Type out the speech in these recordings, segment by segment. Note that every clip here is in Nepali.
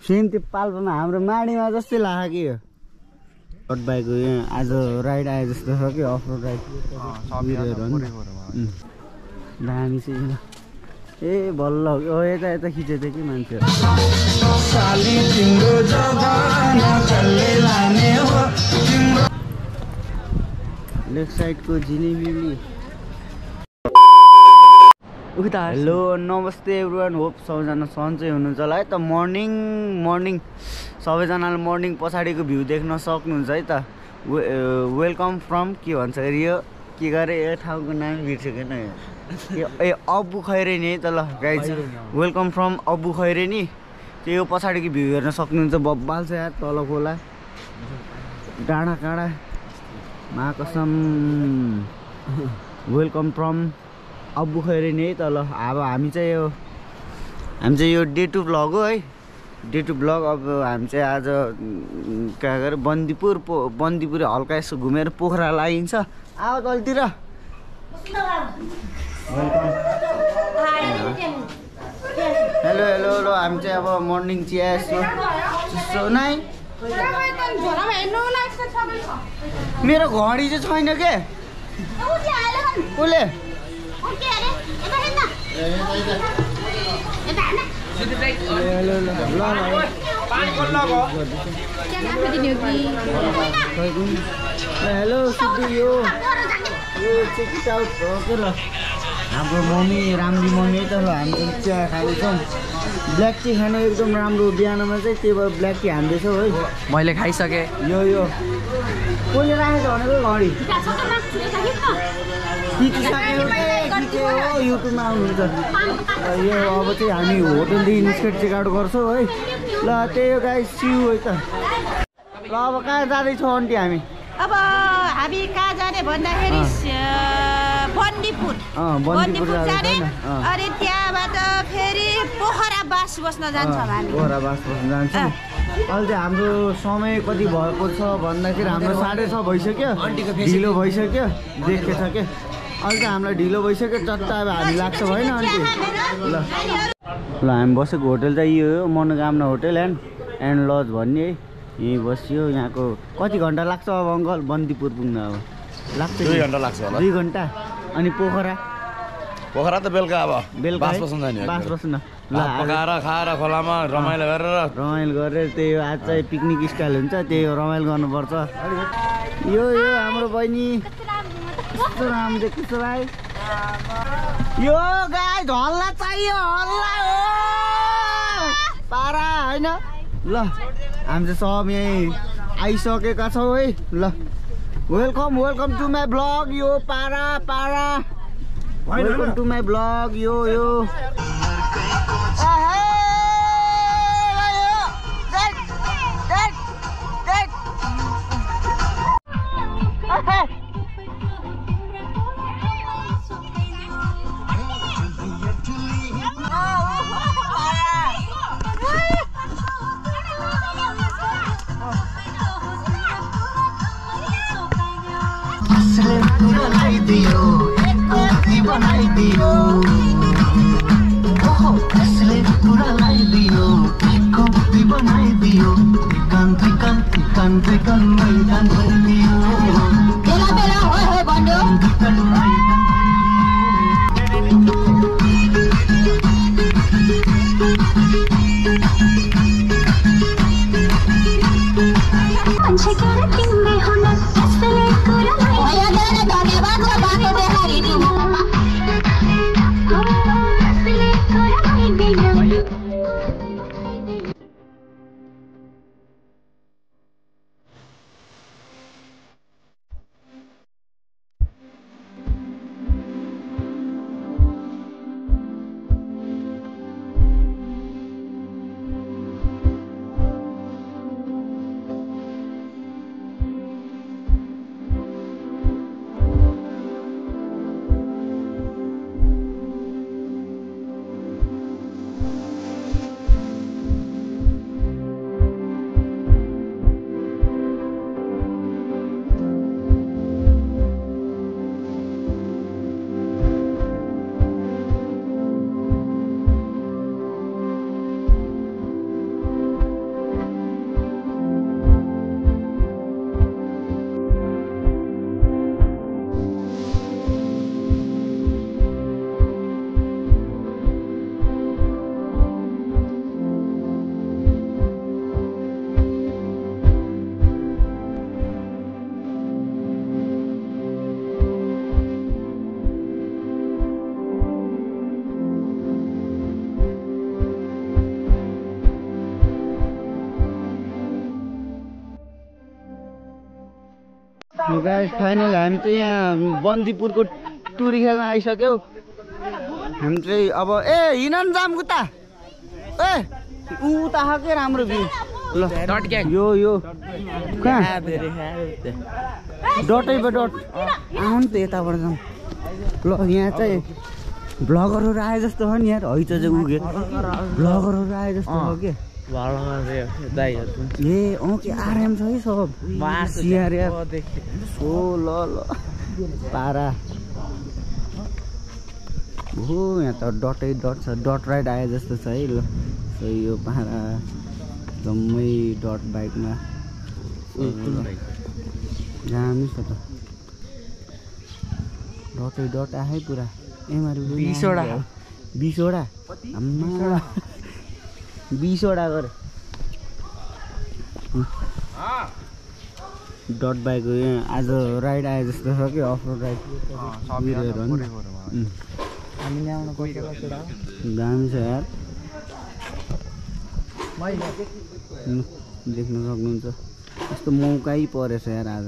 सेम त्यो पाल्पामा हाम्रो माडीमा जस्तै लाग्यो कि यो रोड बाइक यहाँ आज राइड आए जस्तो छ कि अफ रोड राइड दामी चाहिँ ए बल्ल हो यता यता खिचेको थियो कि मान्छे लेफ्ट साइडको जिलेबी हेलो नमस्ते एभ्रिवान होप सबैजना सन्चै हुनुहुन्छ होला है त मर्निङ सबैजनाले मर्निङ पछाडिको भ्यू देख्न सक्नुहुन्छ है त वेलकम फ्रम के भन्छ अरे यो के गरे यो ठाउँको नाम बिर्सेको नि यो अब्बु खैरेनी है त ल गाइज वेलकम फ्रम अब्बु खैरेनी त्यो पछाडिको भ्यू हेर्न सक्नुहुन्छ बब्बाल छ यार तल खोला डाँडा काँडा महाकसम वेलकम फ्रम अब्बु खैरेनी है त ल अब हामी चाहिँ यो डे टु भ्लग हो है डे टु भ्लग अब हामी चाहिँ आज कहाँ गएर बन्दीपुर हल्का यसो घुमेर पोखरा लागिन्छ आऊ तलतिर हेलो हेलो ल हामी चाहिँ अब मर्निङ चिया यसो चिसो नै मेरो घडी चाहिँ छैन के उसले हेलो सिद्धू यो चेक आउट के ल हाम्रो मम्मी राम्री मम्मी त ल हामी चिया खाँदैछौँ ब्ल्याक टी खानु एकदम राम्रो बिहानमा चाहिँ त्यही भएर ब्ल्याक टी हान्दैछौँ है मैले खाइसकेँ यो कसले राखेको भनेको घडी युट्युबमा आउनुहुन्छ यो अब चाहिँ हामी होटलदेखि निस्केर चेकआउट गर्छौँ है ल त्यही हो गाइस सिउ है त ल अब कहाँ जाँदैछौँ आन्टी हामी अब हामी कहाँ जाने भन्दाखेरि बन्दीपुर जाने अनि त्यहाँबाट फेरि पोखरा बास बस्न जान्छौँ हामी पोखरा बास बस्न जान्छौँ अहिले चाहिँ हाम्रो समय कति भएको छ भन्दाखेरि हाम्रो 6:30 भइसक्यो ढिलो भइसक्यो देखेछ के अहिले चाहिँ हामीलाई ढिलो भइसक्यो चट्टा अब हामी लाग्छ भएन आन्टी ल हामी बसेको होटल चाहिँ यो हो मनोकामना होटल एन्ड लज भन्ने है यहीँ बस्यो यहाँको कति घन्टा लाग्छ अब अङ्कल बन्दीपुर पुग्न अब लाग्छ 2 घन्टा लाग्छ होला 2 घन्टा अनि पोखरा त बेलुका अब बास बस्न जाने बास बस्न ल पकाएर खाएर खोलामा रमाइलो गरेर त्यही हो आज चाहिँ पिकनिक स्टाइल हुन्छ त्यही हो रमाइलो गर्नुपर्छ यो हाम्रो बहिनी कस्तो राम्रो देख्छ भाइ यो गाई हल्ला चाहियो हल्ला हो पारा होइन ल हामी चाहिँ सब यहीँ आइसकेका छौँ है ल वेलकम टु माई ब्लग यो पारा वेलकम टु माई ब्लग यो गाइस फाइनल हामी चाहिँ यहाँ बन्दीपुरको टुरी खेल्न आइसक्यौ हामी चाहिँ अब ए हिँड न जाम उता ए उता के राम्रो भ्यू ल यो कहाँ डटै डट आउनु त यताबाट जाउँ ल यहाँ चाहिँ भ्लगरहरू आए जस्तो हो नि यार हैच चाहिँ उगे भ्लगरहरू आए जस्तो हो के ए के आराम छ है सब सो ल पारा हो यहाँ त डटै डट छ डट राइड आए जस्तो छ है ल सही यो पारा जम्मै डट बाइकमा दामी छ त डटै डट आए पुरा एमआर 20वटा आम्मा 20वटा गरे डट बाइक यहाँ आज राइड आए जस्तो छ कि अफ रोड राइड दामी छ यार देख्न सक्नुहुन्छ यस्तो मौकै परेछ यार आज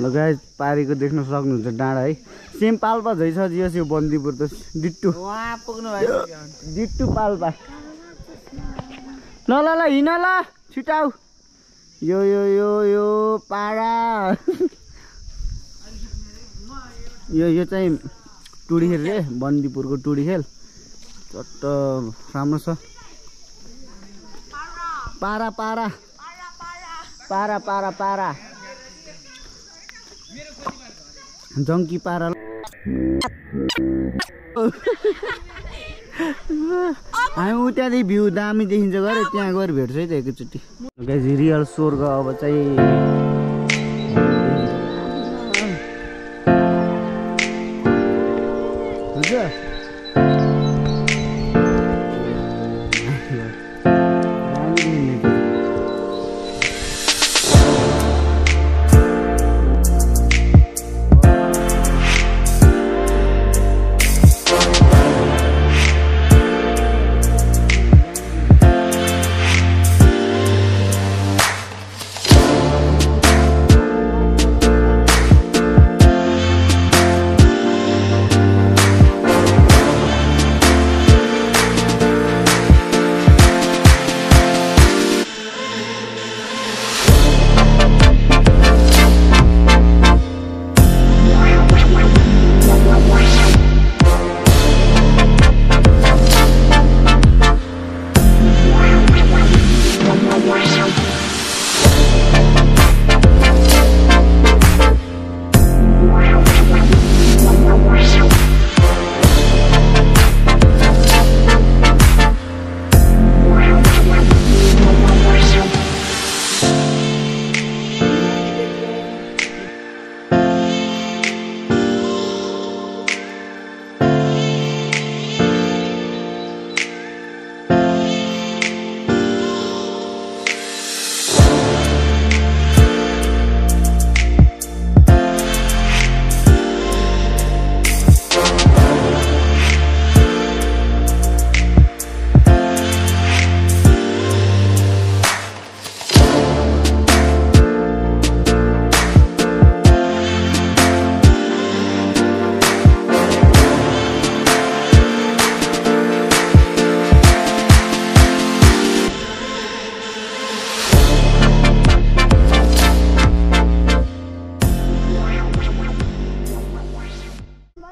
ल गाइस पारीको देख्न सक्नुहुन्छ डाँडा है सेम पाल्पा झै छ जियोस् यो बन्दीपुर त डिट्टु डिट्टु पाल्पा ल ल ल हिँड ल छिटाउ यो यो यो यो पारा यो चाहिँ टुडी खेल रे बन्दीपुरको टुडी खेल चट्ट राम्रो छ पारा पारा पारा पारा पारा जङ्की पारा हामी उतादेखि भ्यू दामी देखिन्छ गरे त्यहाँ गएर भेट्छ है त एकैचोटि रियल स्वर्ग अब चाहिँ हुन्छ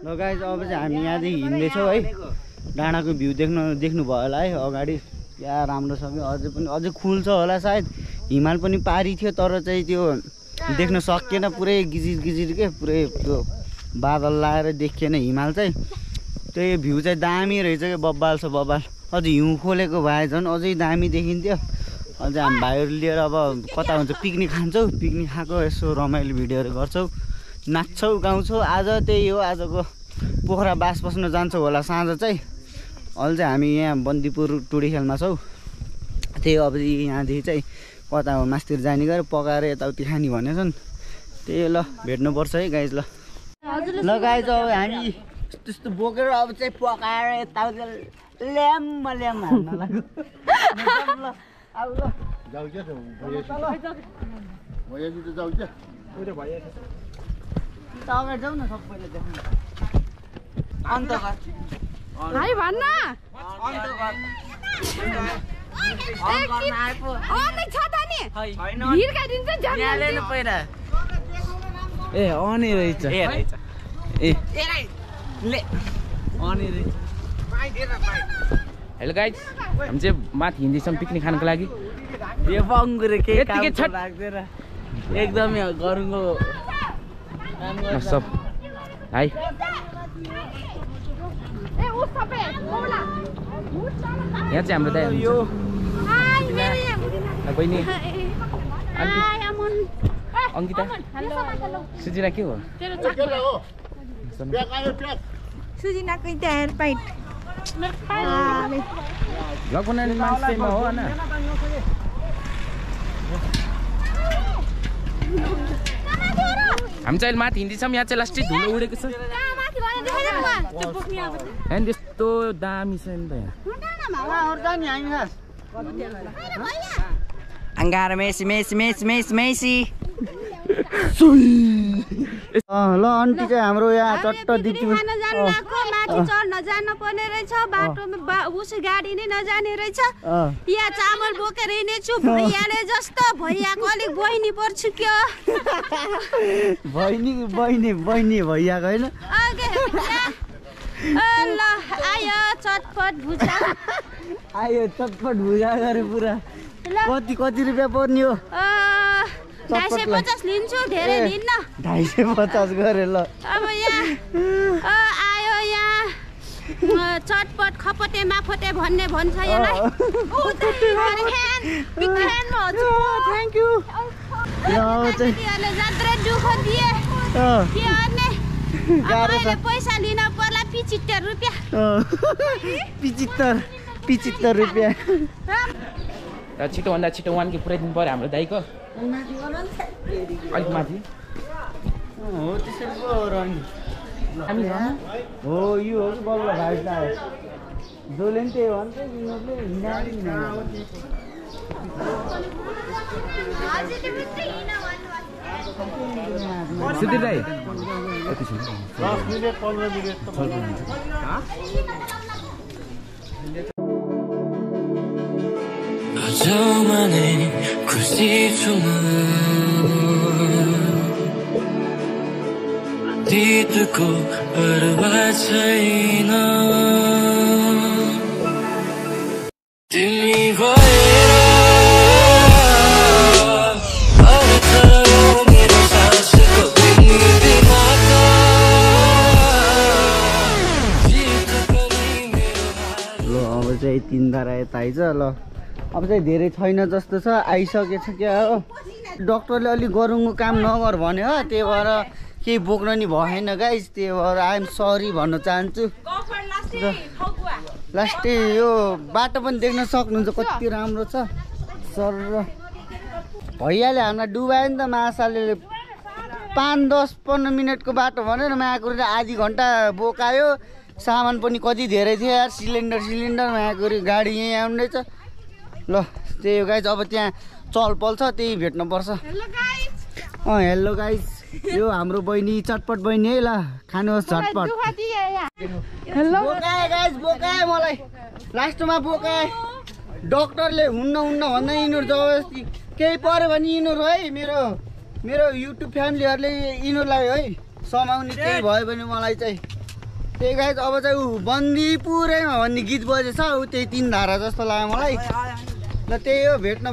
ल गाइस अब चाहिँ हामी यहाँदेखि हिँड्दैछौँ है डाँडाको भ्यू देख्नु भयो होला है अगाडि क्या राम्रो छ कि अझै खुल्छ होला सायद हिमाल पनि पारी थियो तर चाहिँ त्यो देख्न सकिएन पुरै गिजिर के पुरै त्यो बादल लाएर देखिएन हिमाल चाहिँ त्यही भ्यू चाहिँ दामी रहेछ क्या बब्बाल छ बब्बाल अझै हिउँ खोलेको भए झन् अझै दामी देखिन्थ्यो अझै हामी भाइहरू लिएर अब कता हुन्छ पिकनिक खान्छौँ पिकनिक खाएको यसो रमाइलो भिडियोहरू गर्छौँ नाच्छौँ गाउँछौँ आज त्यही हो आजको पोखरा बास बस्न जान्छौँ होला साँझ चाहिँ अहिले चाहिँ हामी यहाँ बन्दीपुर टुडी खेलमा छौँ त्यही अब यहाँदेखि चाहिँ कता हो मास्तिर जाने गएर पकाएर यताउति खाने भनेछन् त्यही ल भेट्नुपर्छ है गाइज ल गाइज अब हामी त्यस्तो बोकेर अब चाहिँ पकाएर यताउति ल्याम हाल्न लाग्यो ल अब ल अगाडि जाऊ न सबैले देख्नु अन्त भाइ भन्न ए अनि रहेछ हेलो गाइज हामी चाहिँ माथि हिँड्दैछौँ पिकनिक खानको लागि यो बङ्गुरे के यतिकै छट लाग्दैन एकदमै गरुङको सब हाई यहाँ चाहिँ हाम्रो दाइ यो बहिनी अङ्किता सुजिना के हो सुजिनाको त्यहाँ हेयर पाइट भ्लग बनाउने मान्छेमा हो होइन हामी चाहिँ माथि हिँड्दैछौँ यहाँ चाहिँ लास्टै धुलो उडेको छ होइन त्यस्तो दामी छ नि त यहाँ अंगार मेसी मेसी मेसी मेसी मेसी ल आन्टी चाहिँ हाम्रो यहाँ चट्ट दिप्ती माथि चढ्न जानु पर्ने रहेछ बाटोमा उस गाडी नै नजाने रहेछ यहाँ चामल बोकेर हिँडेछु भैयाले जस्तो भैयाको अलिक बहिनी पर्छु क्या बहिनी बहिनी बहिनी भैयाको होइन ल आयो चटपट भुजा आयो चटपट भुजा गरे पुरा कति रुपियाँ पर्ने हो 250 लिन्छु धेरै लिन्न 250 गरे ल अब यहाँ आयो यहाँ चटपट खपटे माफटे भन्ने भन्छ यसलाई थ्याङ्क यू जात्रै दुःख दिए के गर्ने पैसा लिन पर्ला 75 रुपियाँ 75 रुपियाँ छिटोभन्दा छिटो 1K पुऱ्याइदिनु पऱ्यो हाम्रो दाइको अलिक माथि हो त्यसरी पो हो यो हो कि बल्ल भाइ जसले पनि त्यही भन्छ यिनीहरूले सुधीर दाइ 저만의 구시중은 뒤뜨고 얼어와차이나 뜸이 보이라 어느처럼 이런 사실도 빈입이 나가 ल अब चाहिँ 3 धारा यता आइज ल अब चाहिँ धेरै छैन जस्तो छ आइसकेछ क्या हो डक्टरले अलिक गरुङको काम नगर भन्यो हो त्यही भएर केही बोक्न नि भएन गाइस त्यही भएर आइएम सरी भन्न चाहन्छु लास्टै यो बाटो पनि देख्न सक्नुहुन्छ कति राम्रो छ सर भैयाले हामीलाई डुबायो नि त महासाले 5-10-15 मिनटको बाटो भनेर मायाकुरी आधी घन्टा बोकायो सामान पनि कति धेरै थियो यार सिलिन्डर मायाकुरी गाडी यहीँ आउँदैछ ल त्यही हो गाइज अब त्यहाँ चलपल छ त्यही भेट्नुपर्छ हेलो गाइज यो हाम्रो बहिनी चटपट बहिनी है ल खानुहोस् झटपट बोकाए गाइज बोकाए मलाई लास्टमा बोकाए डक्टरले हुन्न भन्दा यिनीहरू जबरजस्ती केही पऱ्यो भने यिनीहरू है मेरो युट्युब फ्यामिलीहरूले यिनीहरूलाई है समाउने केही भयो भने मलाई चाहिँ त्यही गाइज अब चाहिँ ऊ बन्दीपुरैमा भन्ने गीत बजेछ ऊ त्यही 3 धारा जस्तो लाग्यो मलाई ल त्यही हो भेट्न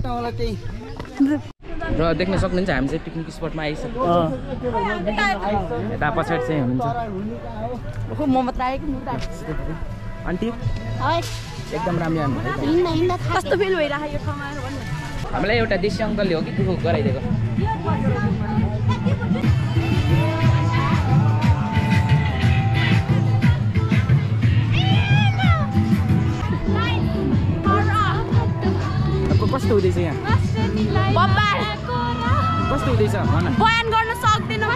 होला त्यही र देख्न सक्नुहुन्छ हामी चाहिँ पिकनिक स्पटमा आइसक्यो यता पछाडि चाहिँ हुनुहुन्छ आन्टी एकदम राम्रो कस्तो फिल भइरहेको यो ठाउँमा हामीलाई एउटा देशी अङ्कलले हो कि दुःख गराइदिएको कस्तो हुँदैछ यहाँ कस्तो हुँदैछ भन बयान गर्न सक्दिनँ म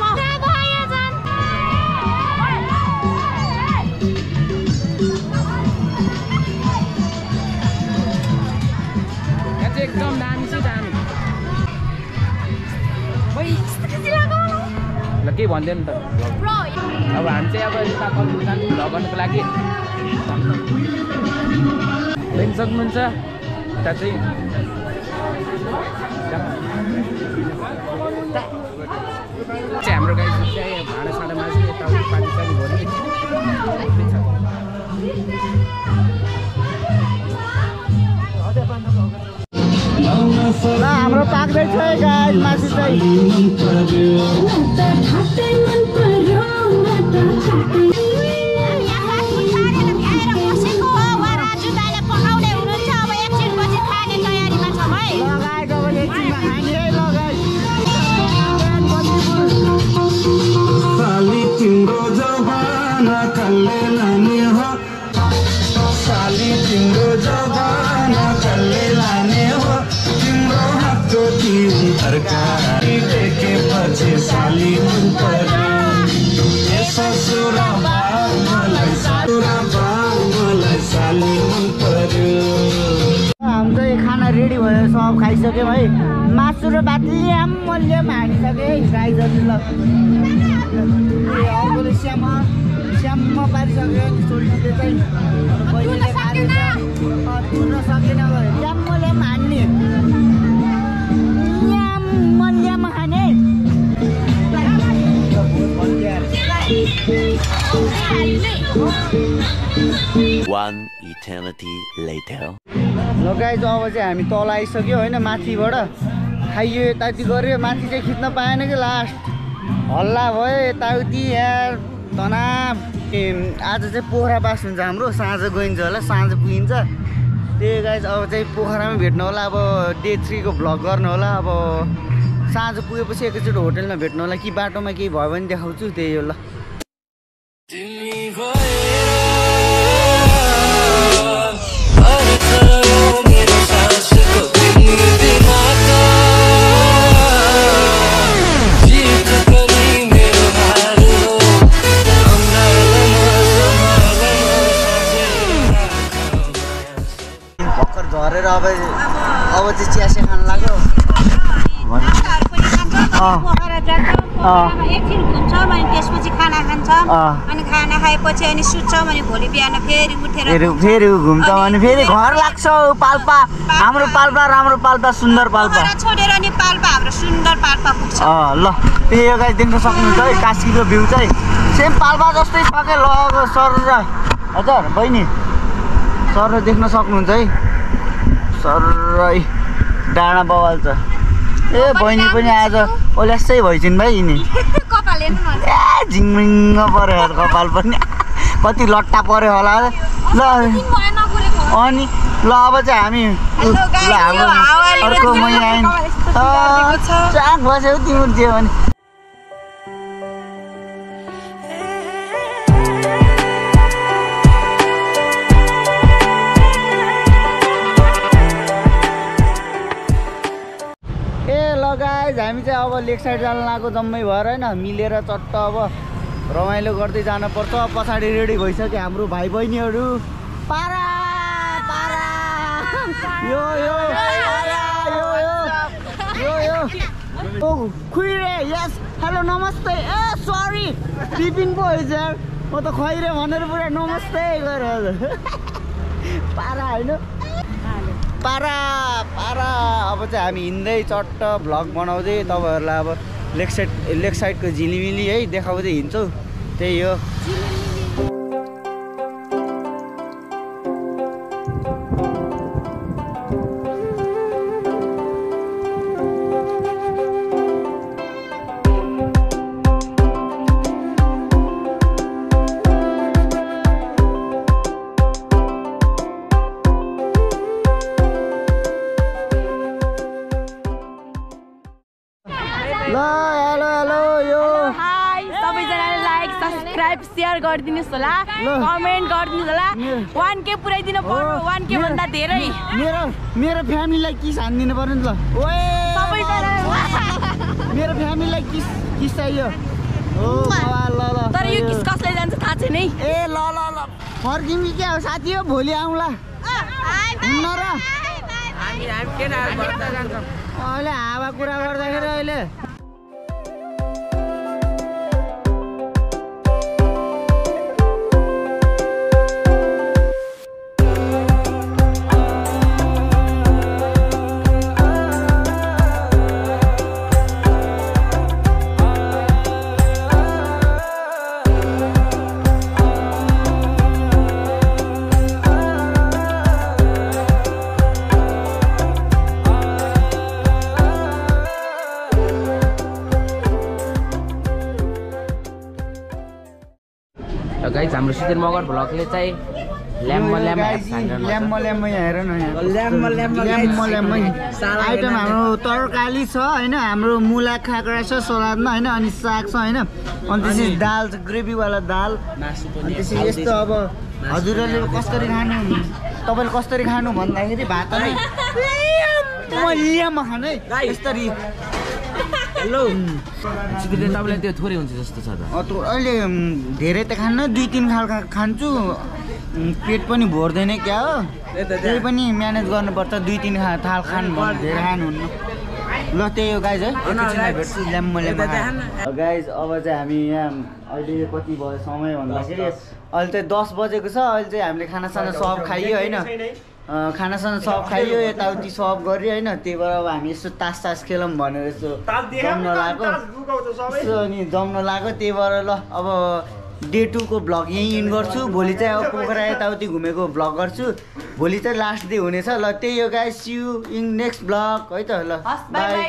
यहाँ चाहिँ एकदम दामी छ दामी भन्दैन नि त अब हामी चाहिँ अब यता कलकत्ता जान्छौँ भ्लग गर्नुको लागि देख्न सक्नुहुन्छ यता चाहिँ हाम्रो गाई चाहिँ भाँडासाँडा मासु यताउति पानी सानी भर्ने ल हाम्रो पाक्दैछ गाई मासु चाहिँ हाम्रो खाना रेडी भयो सब खाइसक्यौँ है मासु र भात ल्याम हानिसक्यो है गाईजहरूले ल अर्कोले स्याममा पारिसक्यो नि छोड्नु चाहिँ बहिनीले खाएर तुर्न सकेन ल्याम हान्ने ल्याम खाने One eternity later. ल गाइज अब चाहिँ हामी तल आइसक्यो होइन माथिबाट खाइयो यताउति गऱ्यो माथि चाहिँ खिच्न पाएन कि लास्ट हल्ला भयो यताउति यार तनाव आज चाहिँ पोखरा बास हुन्छ हाम्रो साँझ गइन्छ होला साँझ पुगिन्छ त्यही गाइज अब चाहिँ पोखरामै भेट्नु होला अब डे 3 को भ्लग गर्नु होला अब साँझ पुगेपछि एकैचोटि होटलमा भेट्नु होला कि बाटोमा केही भयो भने देखाउँछु त्यही हो ल भर्खर झरेर अब चाहिँ चियासे खान लाग्यो एकछिन घुम्छ भने त्यसपछि खाना खान्छ अनि खाना खाएपछि अनि सुत्छ भने भोलि बिहान फेरि उठेर फेरि घुम्छ भने फेरि घर लाग्छ पाल्पा हाम्रो पाल्पा राम्रो पाल्पा सुन्दर पाल्पा छोडेर नि पाल्पा हाम्रो सुन्दर पाल्पा पुग्छ ल त्यही यो गाई देख्न सक्नुहुन्छ है कास्कीको भ्यू चाहिँ सेम पाल्पा जस्तै छ के ल सर र हजुर बहिनी सर देख्न सक्नुहुन्छ है सर डाँडा बवाल छ ए बहिनी पनि आज ओल्यासै भइसिन् भाइ यिनी कपाल हेर्नु न ए झिङमिङ पर्यो कपाल पनि कति लट्टा पर्यो होला ल अनि ल अब चाहिँ हामी ल हाम्रो अर्को महिना आइन चाक बस्यो तिम्रो दियो भने गाइज हामी चाहिँ अब लेक साइड जान लागेको जम्मै भएर होइन मिलेर चट्ट अब रमाइलो गर्दै जानुपर्छ पछाडि रेडी भइसक्यो हाम्रो भाइ बहिनीहरू पारा पारा यो यो यो यो ओ खुइरे यस हेलो नमस्ते ए सरी टिफिन पो हो यार म त खैरे भनेर पुरा नमस्ते गरेर पारा होइन पारा पारा अब चाहिँ हामी हिँड्दै चट्ट भ्लग बनाउँदै तपाईँहरूलाई अब लेक साइडको झिलिमिली है देखाउँदै हिँड्छौँ त्यही हो शेयर गरिदिनुस् होला कमेन्ट गरिदिनुस् होला 1K पुर्याइदिनु पर्यो 1K भन्दा धेरै मेरो फ्यामिलीलाई किस हान्दिनु पर्यो नि ल ओए मेरो फ्यामिलीलाई किस चाहियो ओ ल ल तर यो किस कसले जान्छ थाहा छैन है ए ल ल ल फर्किम कि क्या हो साथी हो भोलि आउँला हुन्न र हामी केटाहरु गर्दा जान्छौँ अहिले हावा कुरा गर्दाखेरि अहिले हाम्रो सुधीर मगर भ्लगले चाहिँ ल्याम्ब ल्याम्ब यहाँ हेर न ल्याम्ब आइटम हाम्रो तरकारी छ होइन हाम्रो मुला खाक्रा छ सलादमा होइन अनि साग छ होइन अनि त्यसपछि दाल छ ग्रेभीवाला दाल अनि त्यसपछि यस्तो अब हजुरहरूले कसरी खानु तपाईँले कसरी खानु भन्दाखेरि भात नै ल्याम्ब खानु है यसरी हेलो सुधीरले तपाईँलाई त्यो थोरै हुन्छ जस्तो छ त अहिले धेरै त खान्न 2-3 खालका खान्छु पेट पनि भर्दैन क्या हो त्यही पनि म्यानेज गर्नुपर्छ 2-3 थाल खानु धेरै खानुहुन्न ल त्यही हो गाइज है एकैछिनमा भेट्छु ल्याम्ब गाइज अब चाहिँ हामी यहाँ अहिले कति भयो समय भन्दाखेरि अहिले चाहिँ 10 बजेको छ अहिले चाहिँ हामीले खानासाना सब खाइयो होइन खानासाना सब खाइयो यताउति सब गऱ्यो होइन त्यही भएर अब हामी यसो तास खेलौँ भनेर यसो जम्न लाग्यो त्यही भएर ल अब डे 2 को भ्लग यहीँ इन गर्छु भोलि चाहिँ अब पोखरा यताउति घुमेको भ्लग गर्छु भोलि चाहिँ लास्ट डे हुनेछ ल त्यही हो guys see you in next vlog है त ल बाई